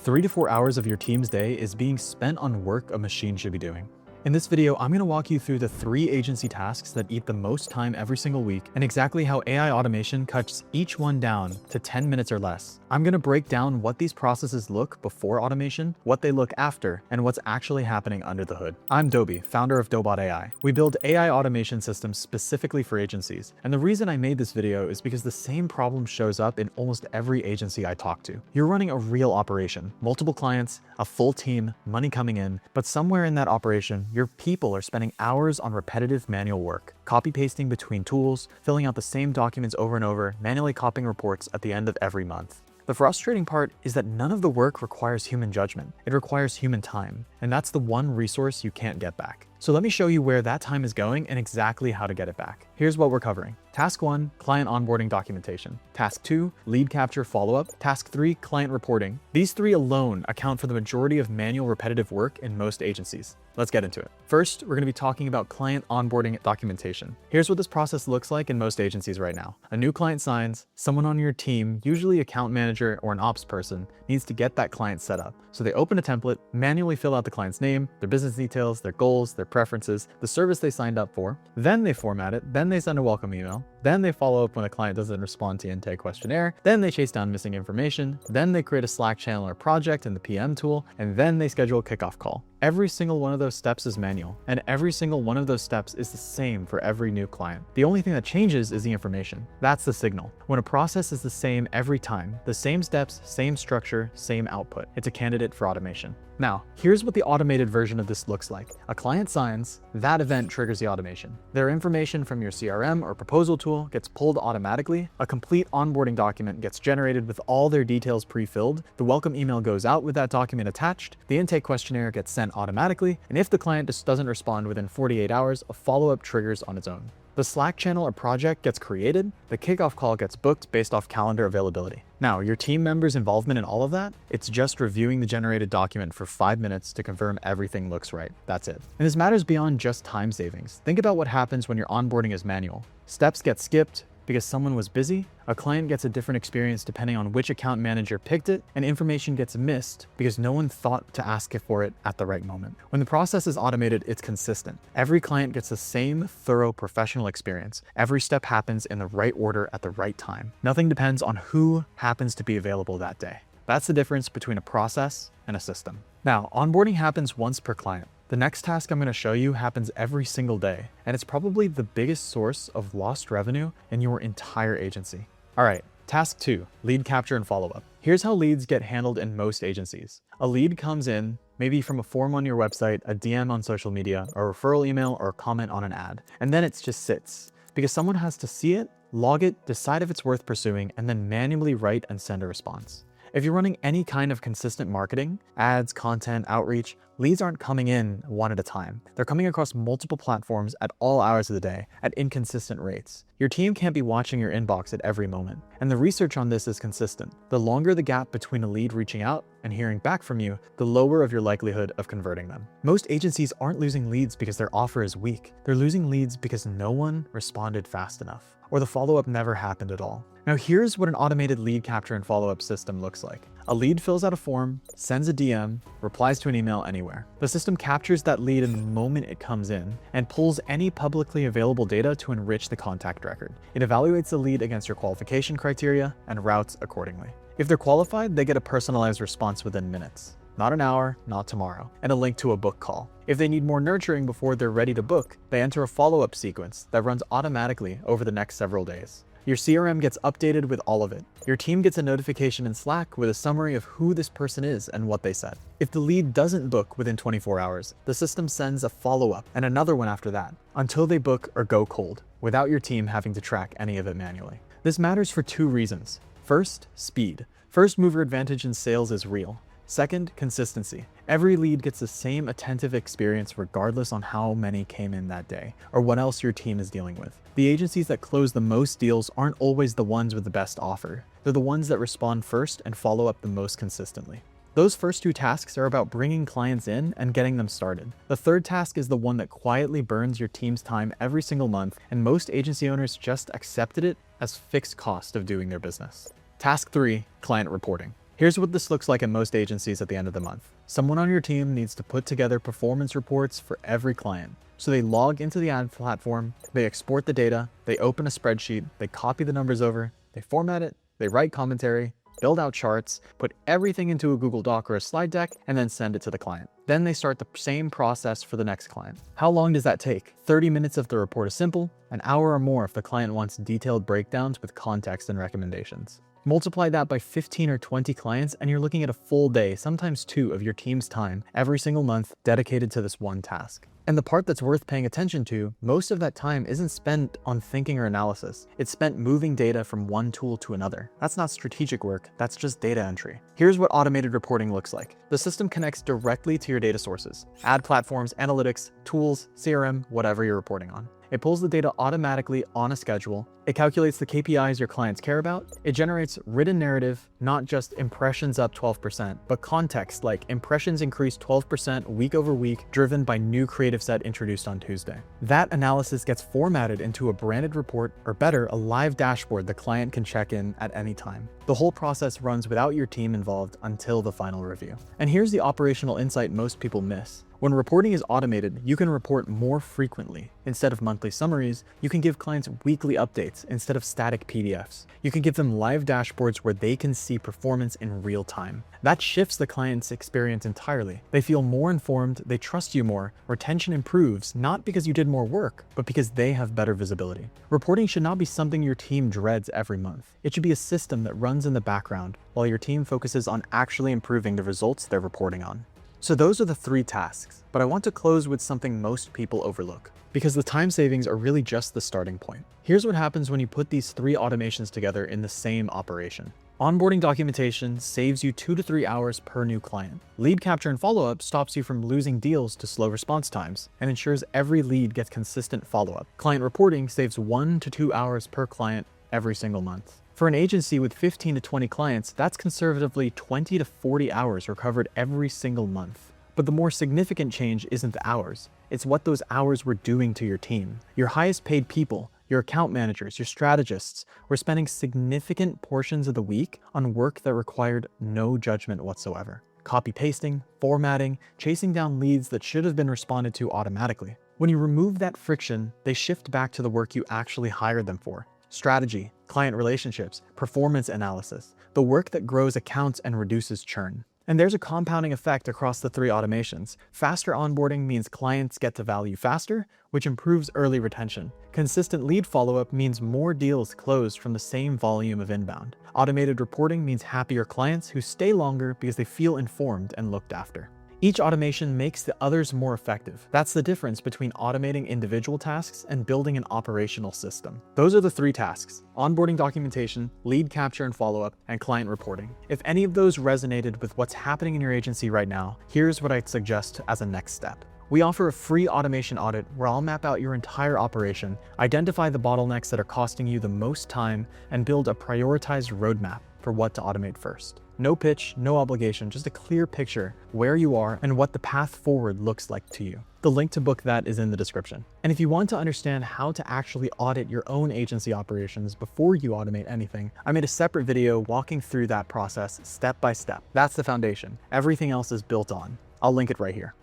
3 to 4 hours of your team's day is being spent on work a machine should be doing. In this video, I'm going to walk you through the 3 agency tasks that eat the most time every single week and exactly how AI automation cuts each one down to 10 minutes or less. I'm going to break down what these processes look before automation, what they look after, and what's actually happening under the hood. I'm Dobie, founder of Dobot AI. We build AI automation systems specifically for agencies. And the reason I made this video is because the same problem shows up in almost every agency I talk to. You're running a real operation, multiple clients, a full team, money coming in, but somewhere in that operation, your people are spending hours on repetitive manual work, copy-pasting between tools, filling out the same documents over and over, manually copying reports at the end of every month. The frustrating part is that none of the work requires human judgment. It requires human time, and that's the one resource you can't get back. So let me show you where that time is going and exactly how to get it back. Here's what we're covering. Task 1, client onboarding documentation. Task 2, lead capture follow-up. Task 3, client reporting. These 3 alone account for the majority of manual repetitive work in most agencies. Let's get into it. First, we're going to be talking about client onboarding documentation. Here's what this process looks like in most agencies right now. A new client signs, someone on your team, usually account manager or an ops person, needs to get that client set up. So they open a template, manually fill out the client's name, their business details, their goals, their preferences, the service they signed up for, then they format it, then they send a welcome email, then they follow up when a client doesn't respond to the intake questionnaire, then they chase down missing information, then they create a Slack channel or project in the PM tool, and then they schedule a kickoff call. Every single one of those steps is manual, and every single one of those steps is the same for every new client. The only thing that changes is the information. That's the signal. When a process is the same every time, the same steps, same structure, same output, it's a candidate for automation. Now, here's what the automated version of this looks like. A client signs, that event triggers the automation. Their information from your CRM or proposal tool gets pulled automatically. A complete onboarding document gets generated with all their details pre-filled. The welcome email goes out with that document attached. The intake questionnaire gets sent automatically. And if the client just doesn't respond within 48 hours, a follow-up triggers on its own. The Slack channel or project gets created, the kickoff call gets booked based off calendar availability. Now, your team members' involvement in all of that, it's just reviewing the generated document for 5 minutes to confirm everything looks right. That's it. And this matters beyond just time savings. Think about what happens when your onboarding is manual. Steps get skipped because someone was busy, a client gets a different experience depending on which account manager picked it, and information gets missed because no one thought to ask for it at the right moment. When the process is automated, it's consistent. Every client gets the same thorough professional experience. Every step happens in the right order at the right time. Nothing depends on who happens to be available that day. That's the difference between a process and a system. Now, onboarding happens once per client. The next task I'm going to show you happens every single day, and it's probably the biggest source of lost revenue in your entire agency. All right, task 2, lead capture and follow-up. Here's how leads get handled in most agencies. A lead comes in, maybe from a form on your website, a DM on social media, a referral email, or a comment on an ad, and then it just sits because someone has to see it, log it, decide if it's worth pursuing, and then manually write and send a response. If you're running any kind of consistent marketing, ads, content, outreach, leads aren't coming in one at a time. They're coming across multiple platforms at all hours of the day at inconsistent rates. Your team can't be watching your inbox at every moment, and the research on this is consistent. The longer the gap between a lead reaching out and hearing back from you, the lower of your likelihood of converting them. Most agencies aren't losing leads because their offer is weak. They're losing leads because no one responded fast enough, or the follow-up never happened at all. Now here's what an automated lead capture and follow-up system looks like. A lead fills out a form, sends a DM, replies to an email anywhere. The system captures that lead in the moment it comes in and pulls any publicly available data to enrich the contact record. It evaluates the lead against your qualification criteria and routes accordingly. If they're qualified, they get a personalized response within minutes. Not an hour, not tomorrow, and a link to a book call. If they need more nurturing before they're ready to book, they enter a follow-up sequence that runs automatically over the next several days. Your CRM gets updated with all of it. Your team gets a notification in Slack with a summary of who this person is and what they said. If the lead doesn't book within 24 hours, the system sends a follow-up and another one after that, until they book or go cold, without your team having to track any of it manually. This matters for 2 reasons. First, speed. First mover advantage in sales is real. Second, consistency. Every lead gets the same attentive experience regardless on how many came in that day or what else your team is dealing with. The agencies that close the most deals aren't always the ones with the best offer. They're the ones that respond first and follow up the most consistently. Those first 2 tasks are about bringing clients in and getting them started. The third task is the one that quietly burns your team's time every single month, and most agency owners just accepted it as fixed cost of doing their business. Task 3, client reporting. Here's what this looks like at most agencies at the end of the month. Someone on your team needs to put together performance reports for every client. So they log into the ad platform, they export the data, they open a spreadsheet, they copy the numbers over, they format it, they write commentary, build out charts, put everything into a Google Doc or a slide deck, and then send it to the client. Then they start the same process for the next client. How long does that take? 30 minutes if the report is simple, an hour or more if the client wants detailed breakdowns with context and recommendations. Multiply that by 15 or 20 clients and you're looking at a full day, sometimes 2 of your team's time every single month dedicated to this one task. And the part that's worth paying attention to, most of that time isn't spent on thinking or analysis. It's spent moving data from one tool to another. That's not strategic work, that's just data entry. Here's what automated reporting looks like. The system connects directly to your data sources, ad platforms, analytics, tools, CRM, whatever you're reporting on. It pulls the data automatically on a schedule. It calculates the KPIs your clients care about. It generates written narrative, not just impressions up 12%, but context like impressions increased 12% week over week, driven by new creative set introduced on Tuesday. That analysis gets formatted into a branded report, or better, a live dashboard the client can check in at any time. The whole process runs without your team involved until the final review. And here's the operational insight most people miss. When reporting is automated, you can report more frequently. Instead of monthly summaries, you can give clients weekly updates instead of static PDFs. You can give them live dashboards where they can see performance in real time. That shifts the client's experience entirely. They feel more informed, they trust you more, retention improves, not because you did more work, but because they have better visibility. Reporting should not be something your team dreads every month. It should be a system that runs in the background while your team focuses on actually improving the results they're reporting on. So those are the 3 tasks, but I want to close with something most people overlook, because the time savings are really just the starting point. Here's what happens when you put these 3 automations together in the same operation. Onboarding documentation saves you 2 to 3 hours per new client. Lead capture and follow-up stops you from losing deals to slow response times and ensures every lead gets consistent follow-up. Client reporting saves 1 to 2 hours per client every single month. For an agency with 15 to 20 clients, that's conservatively 20 to 40 hours recovered every single month. But the more significant change isn't the hours, it's what those hours were doing to your team. Your highest paid people, your account managers, your strategists, were spending significant portions of the week on work that required no judgment whatsoever. Copy pasting, formatting, chasing down leads that should have been responded to automatically. When you remove that friction, they shift back to the work you actually hired them for. Strategy, client relationships, performance analysis, the work that grows accounts and reduces churn. And there's a compounding effect across the 3 automations. Faster onboarding means clients get to value faster, which improves early retention. Consistent lead follow-up means more deals closed from the same volume of inbound. Automated reporting means happier clients who stay longer because they feel informed and looked after. Each automation makes the others more effective. That's the difference between automating individual tasks and building an operational system. Those are the 3 tasks: onboarding documentation, lead capture and follow-up, and client reporting. If any of those resonated with what's happening in your agency right now, here's what I'd suggest as a next step. We offer a free automation audit where I'll map out your entire operation, identify the bottlenecks that are costing you the most time, and build a prioritized roadmap for what to automate first. No pitch, no obligation, just a clear picture where you are and what the path forward looks like to you. The link to book that is in the description. And if you want to understand how to actually audit your own agency operations before you automate anything, I made a separate video walking through that process step by step. That's the foundation. Everything else is built on. I'll link it right here.